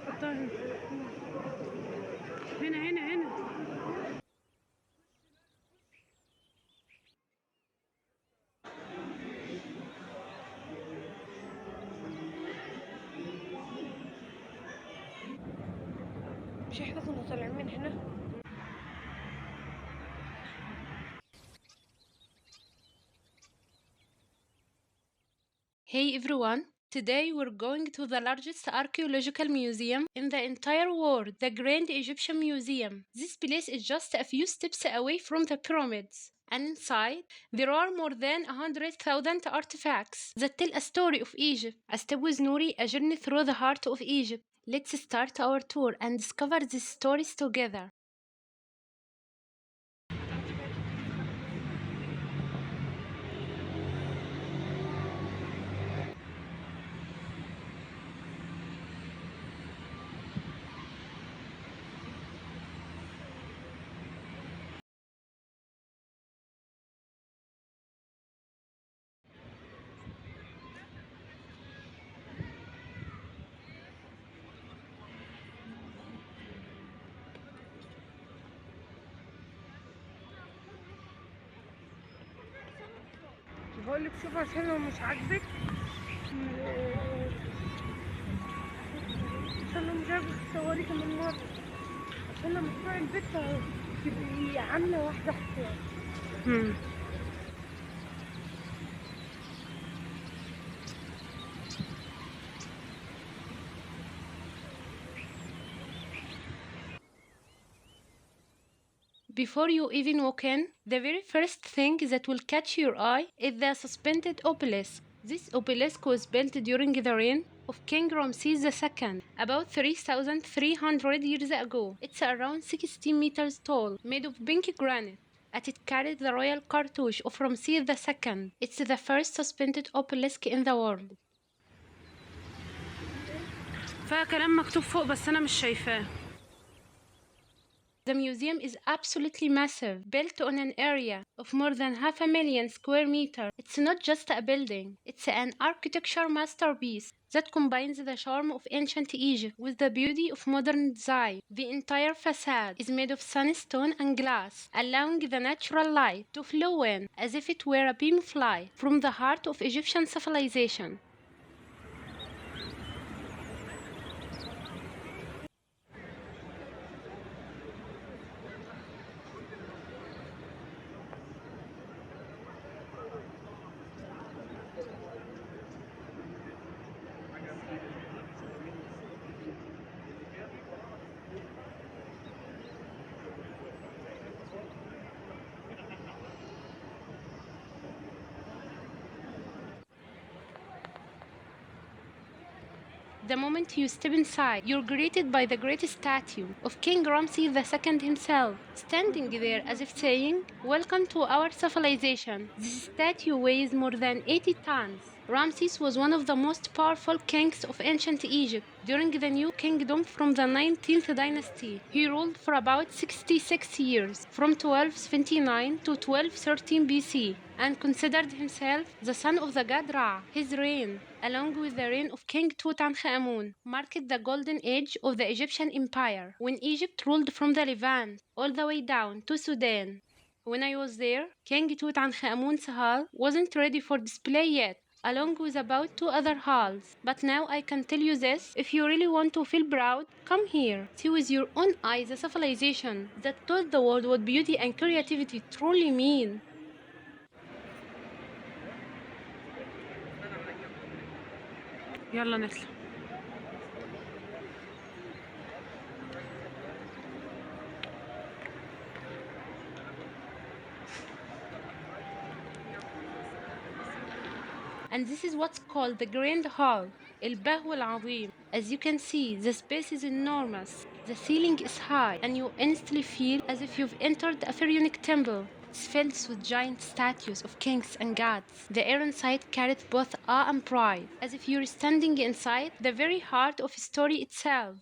حطها هنا هنا هنا هنا. مش احنا كنا طالعين من هنا؟ Hey everyone! Today we're going to the largest archaeological museum in the entire world, the Grand Egyptian Museum. This place is just a few steps away from the pyramids. And inside, there are more than 100,000 artifacts that tell a story of Egypt. A step with Nouri, a journey through the heart of Egypt. Let's start our tour and discover these stories together. بقول لك شوف عشان لو مش عاجبك، عشان لو مش عاجبك تصوري كمان مرة، عشان لما تروحي البيت تبقي عاملة واحدة حساب. Before you even walk in, the very first thing that will catch your eye is the suspended obelisk. This obelisk was built during the reign of King Ramses II, about 3,300 years ago. It's around 60 meters tall, made of pink granite, and it carried the royal cartouche of Ramses II. It's the first suspended obelisk in the world. فيها كلام مكتوب فوق بس أنا مش شايفاه. The museum is absolutely massive, built on an area of more than 500,000 square meters. It's not just a building, it's an architecture masterpiece that combines the charm of ancient Egypt with the beauty of modern design. The entire facade is made of sandstone and glass, allowing the natural light to flow in as if it were a beam of light from the heart of Egyptian civilization. The moment you step inside, you're greeted by the great statue of King Ramses II himself, standing there as if saying, "Welcome to our civilization." This statue weighs more than 80 tons. Ramses was one of the most powerful kings of ancient Egypt during the New Kingdom from the 19th dynasty. He ruled for about 66 years, from 1279 to 1213 BC, and considered himself the son of the god Ra. His reign, along with the reign of King Tutankhamun, marked the golden age of the Egyptian empire, when Egypt ruled from the Levant all the way down to Sudan. When I was there, King Tutankhamun's hall wasn't ready for display yet, along with about 2 other halls. But now I can tell you this, if you really want to feel proud, come here. See with your own eyes the civilization that told the world what beauty and creativity truly mean. يلا نطلع. And this is what's called the Grand Hall, البهو العظيم. As you can see, the space is enormous. The ceiling is high, and you instantly feel as if you've entered a pharaonic temple. It's filled with giant statues of kings and gods. The air inside carried both awe and pride, as if you're standing inside the very heart of history itself.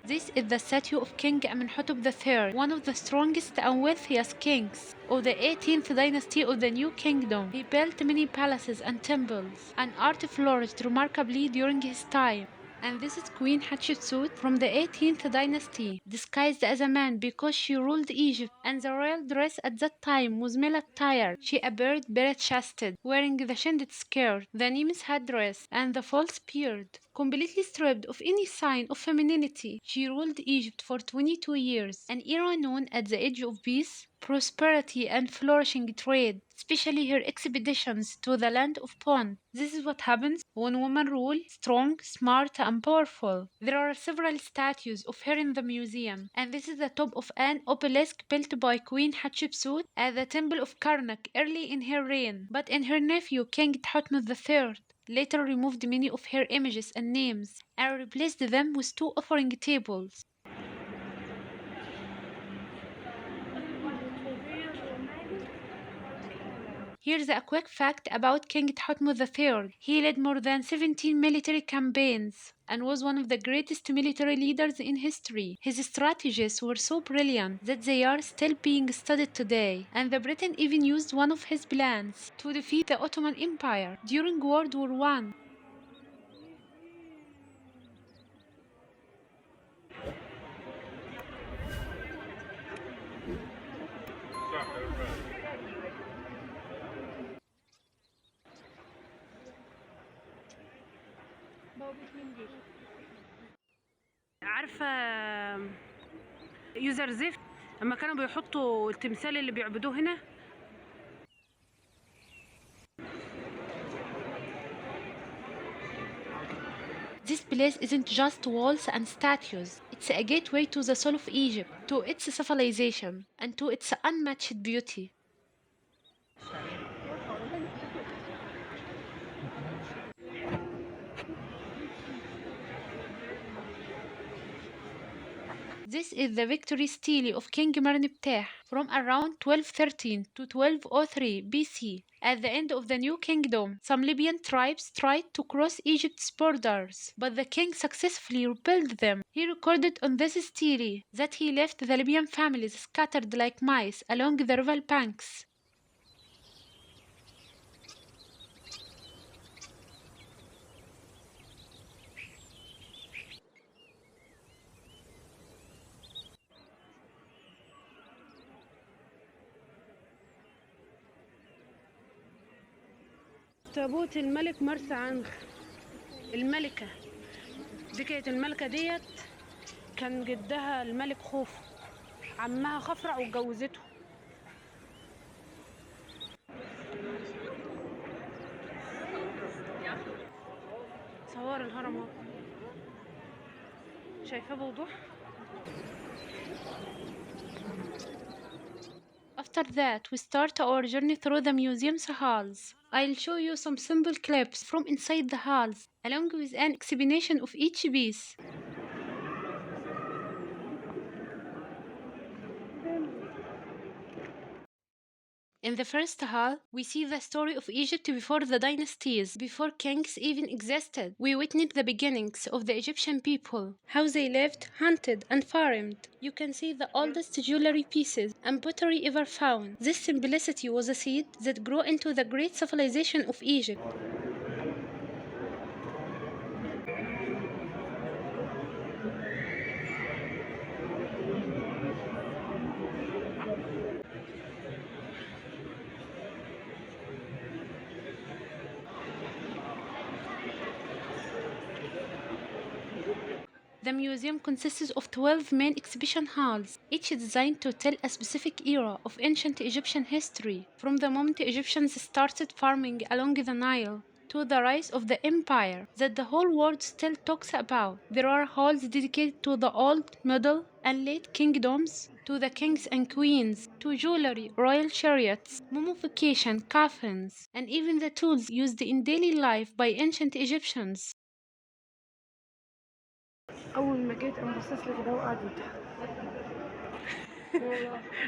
This is the statue of King Amenhotep III, one of the strongest and wealthiest kings of the 18th dynasty of the New Kingdom. He built many palaces and temples, and art flourished remarkably during his time. And this is Queen Hatshepsut from the 18th dynasty, disguised as a man because she ruled Egypt, and the royal dress at that time was male attire. She appeared bare-chested, wearing the shinded skirt, the Nemes headdress, and the false beard. Completely stripped of any sign of femininity, she ruled Egypt for 22 years, an era known as the Age of Peace, prosperity, and flourishing trade, especially her expeditions to the land of Punt. This is what happens when women rule, strong, smart, and powerful. There are several statues of her in the museum, and this is the top of an obelisk built by Queen Hatshepsut at the Temple of Karnak early in her reign. But in her nephew, King Thutmose III, later removed many of her images and names and replaced them with two offering tables. Here's a quick fact about King Thutmose III. He led more than 17 military campaigns and was one of the greatest military leaders in history. His strategies were so brilliant that they are still being studied today, and the Britain even used one of his plans to defeat the Ottoman Empire during World War I. عارفة يوزر زفت لما كانوا بيحطوا التمثال اللي بيعبدوه هنا. This place isn't just walls and statues. It's a gateway to the soul of Egypt, to its civilization, and to its unmatched beauty. This is the victory stele of King Merneptah from around 1213 to 1203 BC. At the end of the New Kingdom, some Libyan tribes tried to cross Egypt's borders, but the king successfully repelled them. He recorded on this stele that he left the Libyan families scattered like mice along the river banks. تابوت الملك مرسى عنخ، الملكة دي كانت الملكة ديت كان جدها الملك خوفو، عمها خفرع واتجوزته. صور الهرم اهو، شايفاه بوضوح. After that, we start our journey through the museum's halls. I'll show you some simple clips from inside the halls, along with an explanation of each piece. In the first hall, we see the story of Egypt before the dynasties, before kings even existed. We witness the beginnings of the Egyptian people, how they lived, hunted, and farmed. You can see the oldest jewelry pieces and pottery ever found. This simplicity was a seed that grew into the great civilization of Egypt. The museum consists of 12 main exhibition halls, each designed to tell a specific era of ancient Egyptian history, from the moment Egyptians started farming along the Nile to the rise of the empire that the whole world still talks about. There are halls dedicated to the old, middle, and late kingdoms, to the kings and queens, to jewelry, royal chariots, mummification, coffins, and even the tools used in daily life by ancient Egyptians. اول ما جيت قام باصص لي كده وقعد يضحك.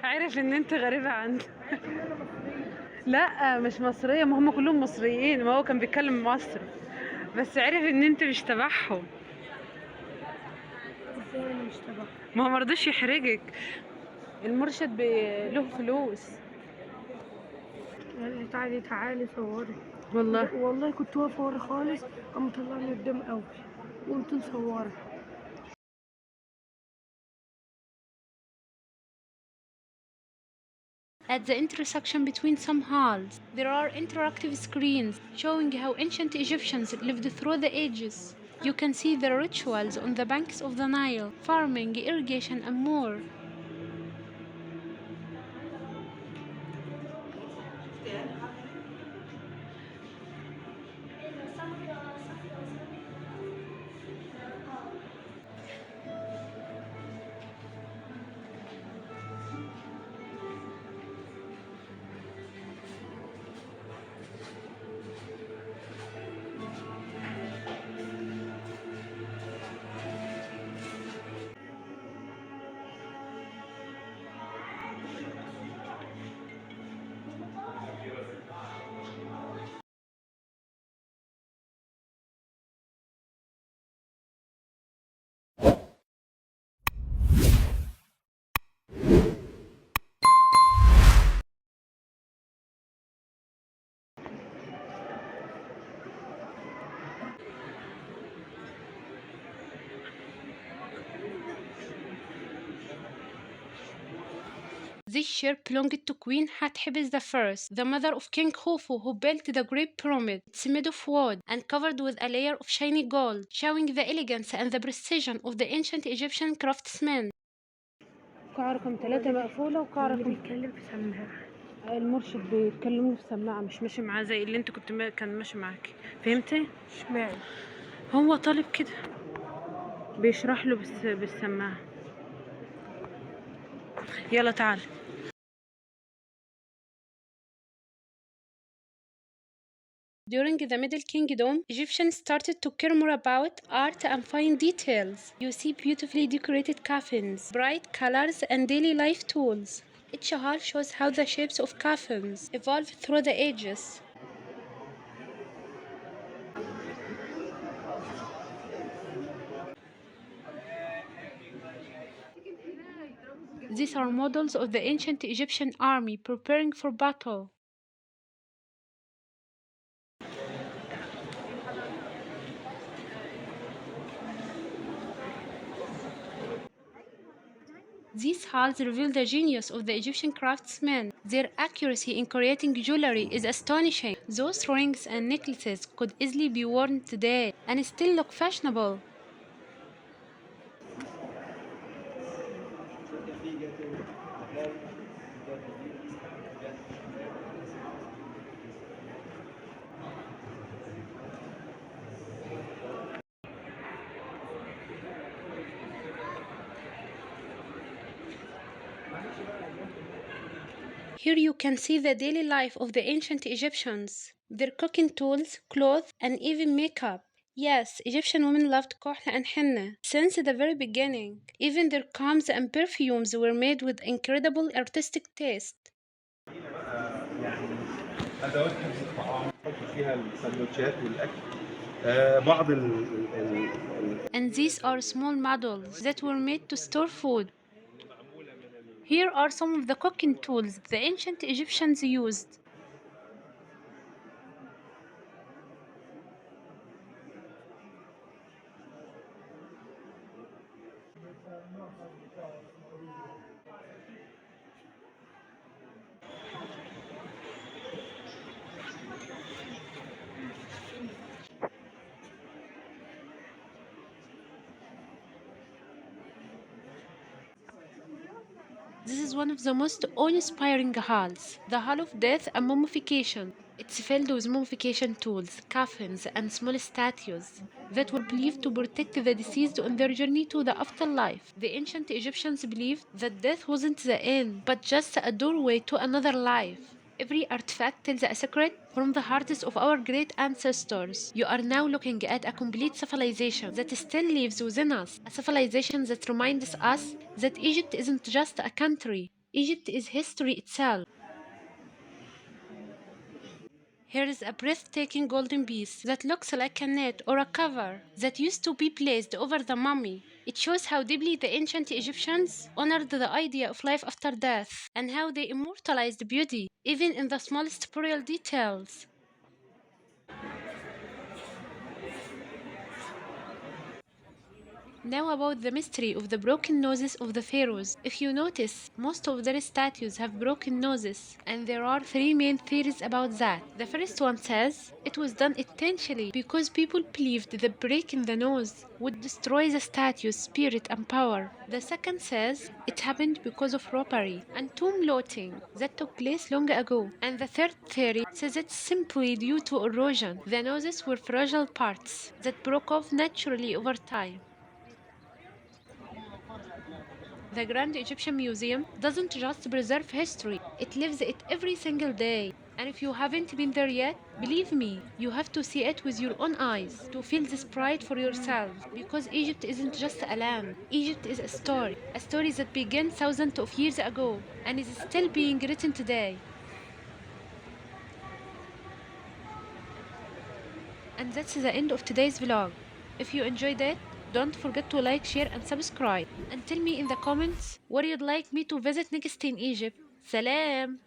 عارف ان انت غريبة عنه. لا مش مصرية، ما هم كلهم مصريين، ما هو كان بيتكلم مصري بس عرف ان انت مش تبعهم. تاني مش تبع. ما هو مرضيش يحرجك، المرشد له فلوس. قال لي تعالي تعالي صوري. والله والله كنت واقفة ورا خالص، قام طلعني قدام قوي وقلت نصورها. At the intersection between some halls, there are interactive screens showing how ancient Egyptians lived through the ages. You can see their rituals on the banks of the Nile, farming, irrigation, and more. This ship belonged to Queen Hatshepsut I, the mother of King Khufu, who built the Great Pyramid. It's made of wood and covered with a layer of shiny gold, showing the elegance and the precision of the ancient Egyptian craftsmen. قاعة رقم 3 مقفولة، وقاعة اللي رقم بيتكلم في سماعة. المرشد بيتكلموا في سماعة، مش ماشي معاه زي اللي انت كان ماشي معاكي، فهمتي؟ اشمعنى؟ هو طالب كده بيشرح له بالسماعة. يلا تعال. During the Middle Kingdom, Egyptians started to care more about art and fine details. You see beautifully decorated coffins, bright colors, and daily life tools. Each hall shows how the shapes of coffins evolved through the ages. These are models of the ancient Egyptian army preparing for battle. These halls reveal the genius of the Egyptian craftsmen. Their accuracy in creating jewelry is astonishing. Those rings and necklaces could easily be worn today and still look fashionable. Here you can see the daily life of the ancient Egyptians, their cooking tools, clothes, and even makeup. Yes, Egyptian women loved kohl and henna since the very beginning. Even their combs and perfumes were made with incredible artistic taste. يعني ادوات حفظ الطعام نحط فيها السندوتشات والاكل بعض And these are small models that were made to store food. Here are some of the cooking tools the ancient Egyptians used. This is one of the most awe-inspiring halls, the Hall of Death and Mummification. It's filled with mummification tools, coffins, and small statues that were believed to protect the deceased on their journey to the afterlife. The ancient Egyptians believed that death wasn't the end, but just a doorway to another life. Every artifact tells a secret from the hearts of our great ancestors. You are now looking at a complete civilization that still lives within us, a civilization that reminds us that Egypt isn't just a country, Egypt is history itself. Here is a breathtaking golden piece that looks like a net or a cover that used to be placed over the mummy. It shows how deeply the ancient Egyptians honored the idea of life after death and how they immortalized beauty, even in the smallest burial details. Now about the mystery of the broken noses of the pharaohs. If you notice, most of their statues have broken noses, and there are three main theories about that. The first one says it was done intentionally because people believed that breaking the nose would destroy the statue's spirit and power. The second says it happened because of robbery and tomb looting that took place long ago. And the third theory says it's simply due to erosion. The noses were fragile parts that broke off naturally over time. The Grand Egyptian Museum doesn't just preserve history, it lives it every single day. And if you haven't been there yet, believe me, you have to see it with your own eyes to feel this pride for yourself. Because Egypt isn't just a land, Egypt is a story that began thousands of years ago and is still being written today. And that's the end of today's vlog. If you enjoyed it, don't forget to like, share and subscribe. And tell me in the comments where you'd like me to visit next in Egypt. Salam!